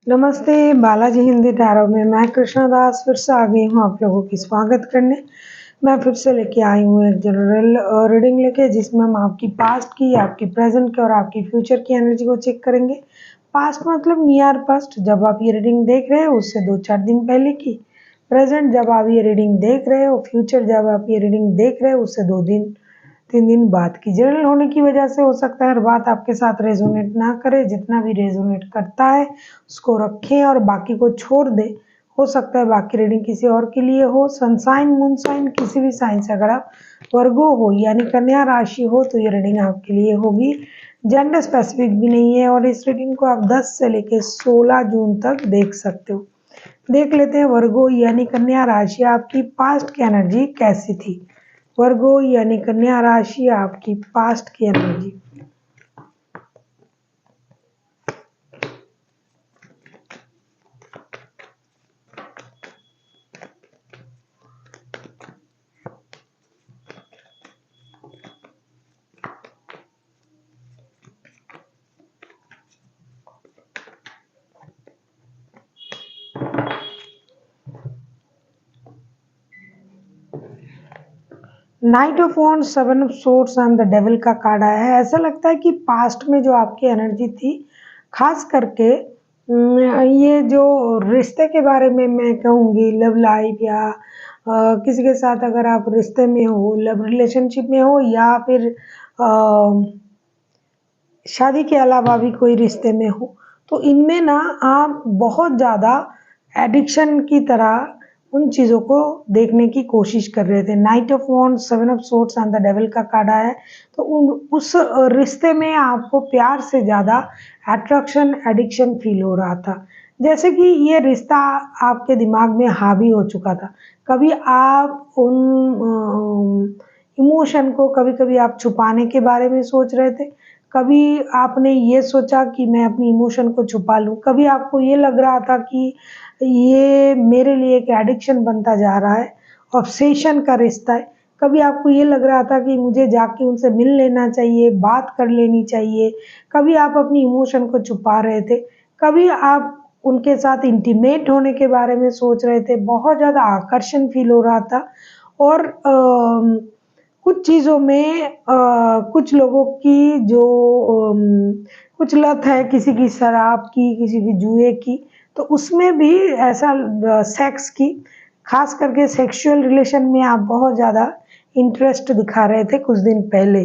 नमस्ते, बालाजी हिंदी टैरो में मैं कृष्णा दास फिर से आ गई हूँ आप लोगों की स्वागत करने। मैं फिर से लेके आई हूँ एक जनरल रीडिंग लेके, जिसमें हम आपकी पास्ट की, आपकी प्रेजेंट की और आपकी फ्यूचर की एनर्जी को चेक करेंगे। पास्ट मतलब नियर पास्ट, जब आप ये रीडिंग देख रहे हो उससे 2-4 दिन पहले की। प्रेजेंट जब आप ये रीडिंग देख रहे हो, फ्यूचर जब आप ये रीडिंग देख रहे हो उससे 2-3 दिन बाद की। जनरल होने की वजह से हो सकता है हर बात आपके साथ रेजोनेट ना करे, जितना भी रेजोनेट करता है उसको रखें और बाकी को छोड़ दें। हो सकता है बाकी रीडिंग किसी और के लिए हो। सनसाइन, मून साइन, किसी भी साइन से अगर आप वर्गो हो यानी कन्या राशि हो तो ये रीडिंग आपके लिए होगी। जेंडर स्पेसिफिक भी नहीं है और इस रीडिंग को आप 10 से लेकर 16 जून तक देख सकते हो। देख लेते हैं वर्गो यानी कन्या राशि आपकी पास्ट की एनर्जी कैसी थी। वर्गो यानी कन्या राशि आपकी पास्ट की energy. Night of wands, 7 of swords and the devil का कार्ड आया है। ऐसा लगता है कि पास्ट में जो आपकी एनर्जी थी, खास करके ये जो रिश्ते के बारे में मैं कहूँगी, लव लाइफ या किसी के साथ अगर आप रिश्ते में हो, लव रिलेशनशिप में हो या फिर शादी के अलावा भी कोई रिश्ते में हो, तो इनमें ना आप बहुत ज़्यादा एडिक्शन की तरह उन चीज़ों को देखने की कोशिश कर रहे थे। Night of wands, 7 of swords and the devil का कार्ड आया है। तो उस रिश्ते में आपको प्यार से ज़्यादा अट्रैक्शन, एडिक्शन फील हो रहा था। जैसे कि ये रिश्ता आपके दिमाग में हावी हो चुका था। कभी आप उन इमोशन को कभी-कभी आप छुपाने के बारे में सोच रहे थे। कभी आपने ये सोचा कि मैं अपनी इमोशन को छुपा लूँ। कभी आपको ये लग रहा था कि ये मेरे लिए एक एडिक्शन बनता जा रहा है, ऑब्सेशन का रिश्ता है। कभी आपको ये लग रहा था कि मुझे जाके उनसे मिल लेना चाहिए, बात कर लेनी चाहिए। कभी आप अपनी इमोशन को छुपा रहे थे। कभी आप उनके साथ इंटीमेट होने के बारे में सोच रहे थे। बहुत ज़्यादा आकर्षण फ़ील हो रहा था और कुछ चीज़ों में कुछ लोगों की जो कुछ लत है, किसी की शराब की, किसी की जुए की, तो उसमें भी ऐसा सेक्स की, खास करके सेक्सुअल रिलेशन में आप बहुत ज़्यादा इंटरेस्ट दिखा रहे थे कुछ दिन पहले।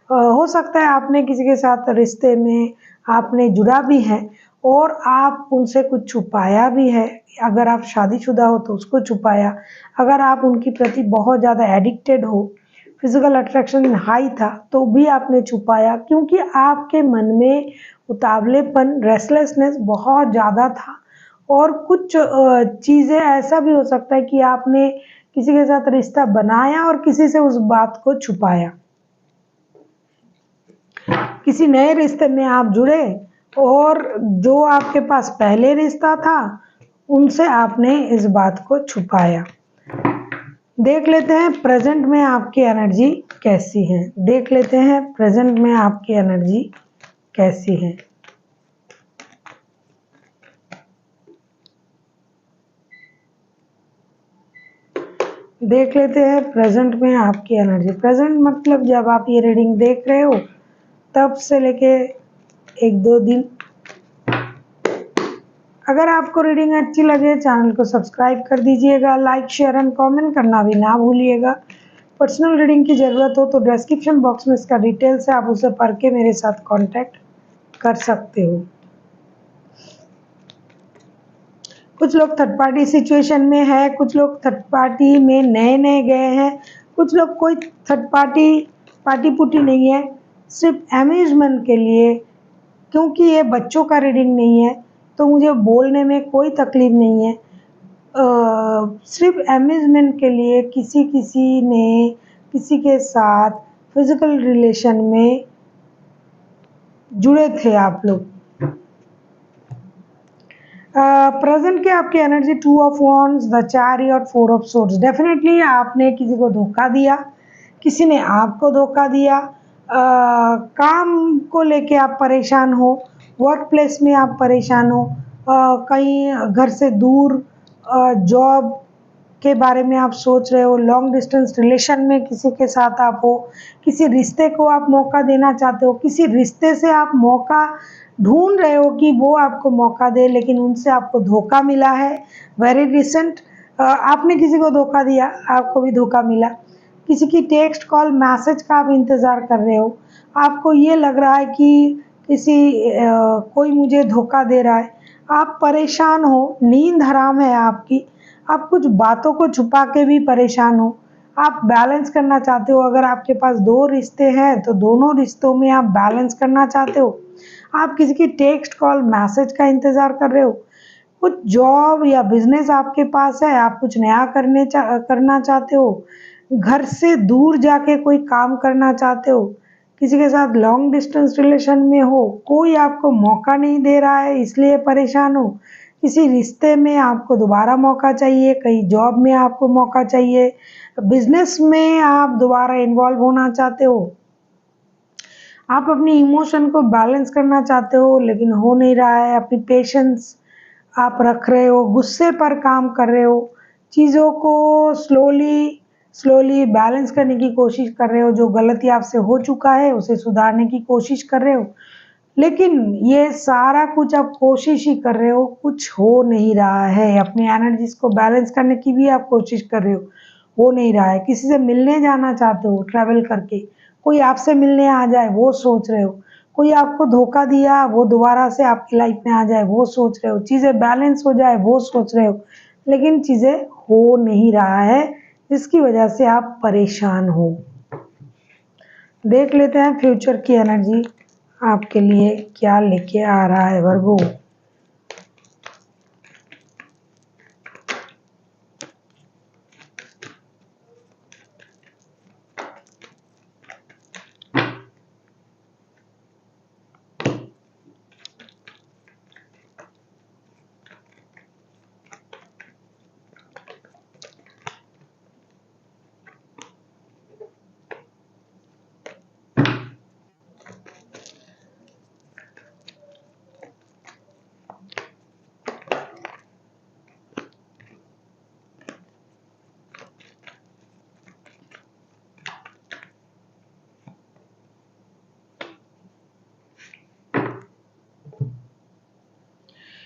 हो सकता है आपने किसी के साथ रिश्ते में आपने जुड़ा भी है और आप उनसे कुछ छुपाया भी है। अगर आप शादीशुदा हो तो उसको छुपाया। अगर आप उनके प्रति बहुत ज़्यादा एडिक्टेड हो, फिजिकल अट्रैक्शन हाई था तो भी आपने छुपाया, क्योंकि आपके मन में उतावलेपन, रेस्टलेसनेस बहुत ज़्यादा था। और कुछ चीज़ें ऐसा भी हो सकता है कि आपने किसी के साथ रिश्ता बनाया और किसी से उस बात को छुपाया। किसी नए रिश्ते में आप जुड़े और जो आपके पास पहले रिश्ता था उनसे आपने इस बात को छुपाया। देख लेते हैं प्रेजेंट में आपकी एनर्जी कैसी है। देख लेते हैं प्रेजेंट में आपकी एनर्जी कैसी है। देख लेते हैं प्रेजेंट में आपकी एनर्जी। प्रेजेंट मतलब जब आप ये रीडिंग देख रहे हो तब से लेके 1-2 दिन। अगर आपको रीडिंग अच्छी लगे चैनल को सब्सक्राइब कर दीजिएगा, लाइक शेयर एंड कमेंट करना भी ना भूलिएगा। पर्सनल रीडिंग की ज़रूरत हो तो डिस्क्रिप्शन बॉक्स में इसका डिटेल्स है, आप उसे पढ़ के मेरे साथ कांटेक्ट कर सकते हो। कुछ लोग थर्ड पार्टी सिचुएशन में है, कुछ लोग थर्ड पार्टी में नए नए गए हैं, कुछ लोग कोई थर्ड पार्टी पुटी नहीं है, सिर्फ अम्यूजमेंट के लिए। क्योंकि ये बच्चों का रीडिंग नहीं है तो मुझे बोलने में कोई तकलीफ नहीं है। सिर्फ अम्यूजमेंट के लिए किसी किसी ने किसी के साथ फिजिकल रिलेशन में जुड़े थे आप लोग। प्रेजेंट के आपकी energy 2 of wands, the chariot और 4 ऑफ सोर्ड्स। डेफिनेटली आपने किसी को धोखा दिया, किसी ने आपको धोखा दिया। काम को लेके आप परेशान हो, वर्क प्लेस में आप परेशान हो, कहीं घर से दूर जॉब के बारे में आप सोच रहे हो, लॉन्ग डिस्टेंस रिलेशन में किसी के साथ आप हो, किसी रिश्ते को आप मौका देना चाहते हो, किसी रिश्ते से आप मौका ढूंढ रहे हो कि वो आपको मौका दे, लेकिन उनसे आपको धोखा मिला है। वेरी रिसेंट आपने किसी को धोखा दिया, आपको भी धोखा मिला। किसी की टेक्स्ट कॉल मैसेज का आप इंतज़ार कर रहे हो, आपको ये लग रहा है कि कोई मुझे धोखा दे रहा है, आप परेशान हो, नींद हराम है आपकी, आप कुछ बातों को छुपा के भी परेशान हो। आप बैलेंस करना चाहते हो, अगर आपके पास 2 रिश्ते हैं तो दोनों रिश्तों में आप बैलेंस करना चाहते हो। आप किसी की टेक्स्ट कॉल मैसेज का इंतज़ार कर रहे हो। कुछ जॉब या बिज़नेस आपके पास है, आप कुछ नया करना चाहते हो। घर से दूर जाके कोई काम करना चाहते हो। किसी के साथ लॉन्ग डिस्टेंस रिलेशन में हो, कोई आपको मौका नहीं दे रहा है इसलिए परेशान हो। किसी रिश्ते में आपको दोबारा मौका चाहिए, कहीं जॉब में आपको मौका चाहिए, बिज़नेस में आप दोबारा इन्वॉल्व होना चाहते हो। आप अपनी इमोशन को बैलेंस करना चाहते हो लेकिन हो नहीं रहा है, अपनी पेशेंस आप रख रहे हो, गुस्से पर काम कर रहे हो, चीज़ों को स्लोली स्लोली बैलेंस करने की कोशिश कर रहे हो, जो गलती आपसे हो चुका है उसे सुधारने की कोशिश कर रहे हो। लेकिन ये सारा कुछ आप कोशिश ही कर रहे हो, कुछ हो नहीं रहा है। अपनी एनर्जीज़ को बैलेंस करने की भी आप कोशिश कर रहे हो नहीं रहा है। किसी से मिलने जाना चाहते हो ट्रैवल करके, कोई आपसे मिलने आ जाए वो सोच रहे हो। कोई आपको धोखा दिया, वो दोबारा से आपकी लाइफ में आ जाए वो सोच रहे हो। चीज़ें बैलेंस हो जाए वो सोच रहे हो। लेकिन चीज़ें हो नहीं रहा है, जिसकी वजह से आप परेशान हो। देख लेते हैं फ्यूचर की एनर्जी आपके लिए क्या लेके आ रहा है वर्गो।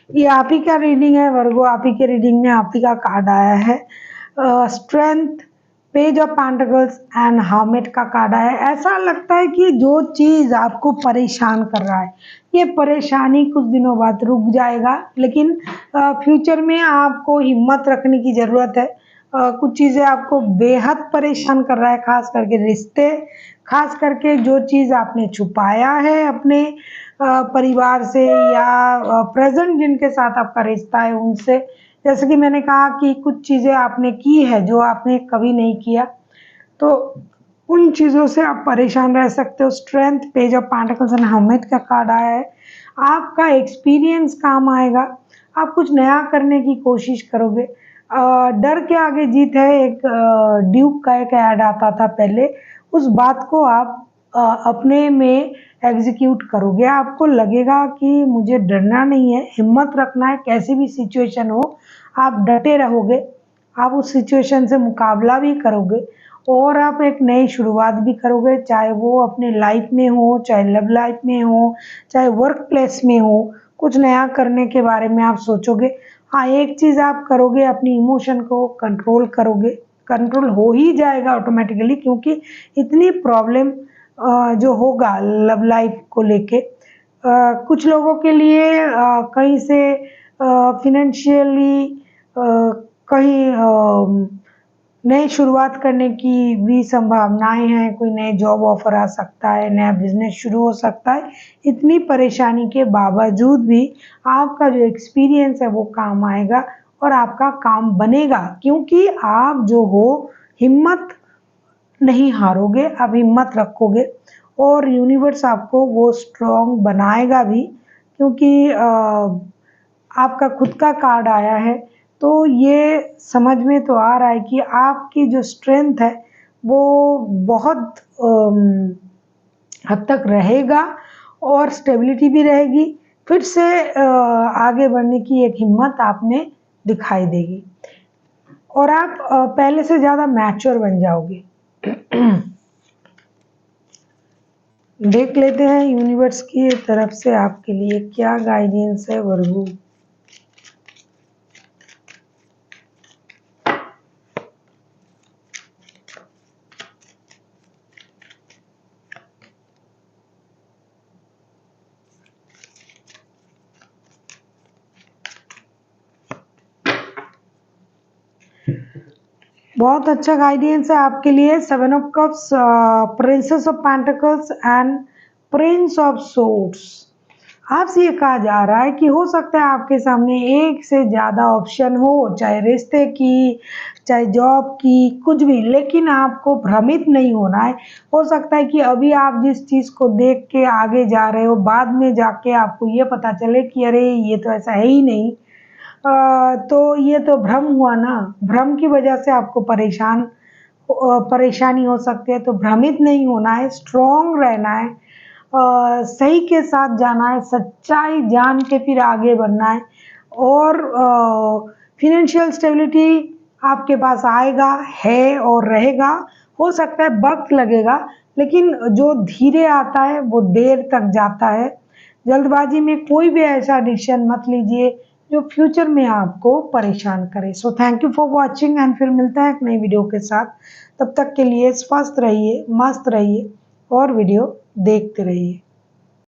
ये आप ही का रीडिंग है वर्गो, आप ही के रीडिंग में आप ही का कार्ड आया है। Strength, page of pentacles and hermit का कार्ड आया है। ऐसा लगता है कि जो चीज़ आपको परेशान कर रहा है, ये परेशानी कुछ दिनों बाद रुक जाएगा, लेकिन फ्यूचर में आपको हिम्मत रखने की ज़रूरत है। कुछ चीज़ें आपको बेहद परेशान कर रहा है, खास करके रिश्ते, खास करके जो चीज़ आपने छुपाया है अपने परिवार से या प्रेजेंट जिनके साथ आपका रिश्ता है उनसे। जैसे कि मैंने कहा कि कुछ चीज़ें आपने की है जो आपने कभी नहीं किया, तो उन चीज़ों से आप परेशान रह सकते हो। Strength, page of pentacles and hermit का कार्ड आया है। आपका एक्सपीरियंस काम आएगा, आप कुछ नया करने की कोशिश करोगे। डर के आगे जीत है, एक ड्यूक का एक ऐड आता था पहले, उस बात को आप अपने में एग्जीक्यूट करोगे। आपको लगेगा कि मुझे डरना नहीं है, हिम्मत रखना है, कैसी भी सिचुएशन हो आप डटे रहोगे, आप उस सिचुएशन से मुकाबला भी करोगे और आप एक नई शुरुआत भी करोगे, चाहे वो अपने लाइफ में हो, चाहे लव लाइफ में हो, चाहे वर्क प्लेस में हो। कुछ नया करने के बारे में आप सोचोगे। हाँ, एक चीज़ आप करोगे, अपनी इमोशन को कंट्रोल करोगे, कंट्रोल हो ही जाएगा ऑटोमेटिकली, क्योंकि इतनी प्रॉब्लम जो होगा लव लाइफ को लेके, कुछ लोगों के लिए कहीं से फिनेंशियली कहीं नई शुरुआत करने की भी संभावनाएं हैं। कोई नए जॉब ऑफर आ सकता है, नया बिजनेस शुरू हो सकता है। इतनी परेशानी के बावजूद भी आपका जो एक्सपीरियंस है वो काम आएगा और आपका काम बनेगा, क्योंकि आप जो हो हिम्मत नहीं हारोगे, आप हिम्मत रखोगे और यूनिवर्स आपको वो स्ट्रॉन्ग बनाएगा भी, क्योंकि आपका खुद का कार्ड आया है। तो ये समझ में तो आ रहा है कि आपकी जो स्ट्रेंथ है वो बहुत हद तक रहेगा और स्टेबिलिटी भी रहेगी। फिर से आगे बढ़ने की एक हिम्मत आप में दिखाई देगी और आप पहले से ज़्यादा मैच्योर बन जाओगे। देख लेते हैं यूनिवर्स की तरफ से आपके लिए क्या गाइडेंस है वर्गो। बहुत अच्छा गाइडेंस है आपके लिए। 7 of cups, princess of pentacles and Prince of swords. आपसे ये कहा जा रहा है कि हो सकता है आपके सामने एक से ज़्यादा ऑप्शन हो, चाहे रिश्ते की, चाहे जॉब की, कुछ भी, लेकिन आपको भ्रमित नहीं होना है। हो सकता है कि अभी आप जिस चीज़ को देख के आगे जा रहे हो, बाद में जाके आपको ये पता चले कि अरे ये तो ऐसा है ही नहीं। तो ये तो भ्रम हुआ ना, भ्रम की वजह से आपको परेशानी हो सकती है। तो भ्रमित नहीं होना है, स्ट्रॉन्ग रहना है, सही के साथ जाना है, सच्चाई जान के फिर आगे बढ़ना है। और फिनेंशियल स्टेबिलिटी आपके पास आएगा है और रहेगा। हो सकता है वक्त लगेगा, लेकिन जो धीरे आता है वो देर तक जाता है। जल्दबाजी में कोई भी ऐसा डिसीजन मत लीजिए जो फ्यूचर में आपको परेशान करे। So thank you for watching and फिर मिलता है एक नई वीडियो के साथ। तब तक के लिए स्वस्थ रहिए, मस्त रहिए और वीडियो देखते रहिए।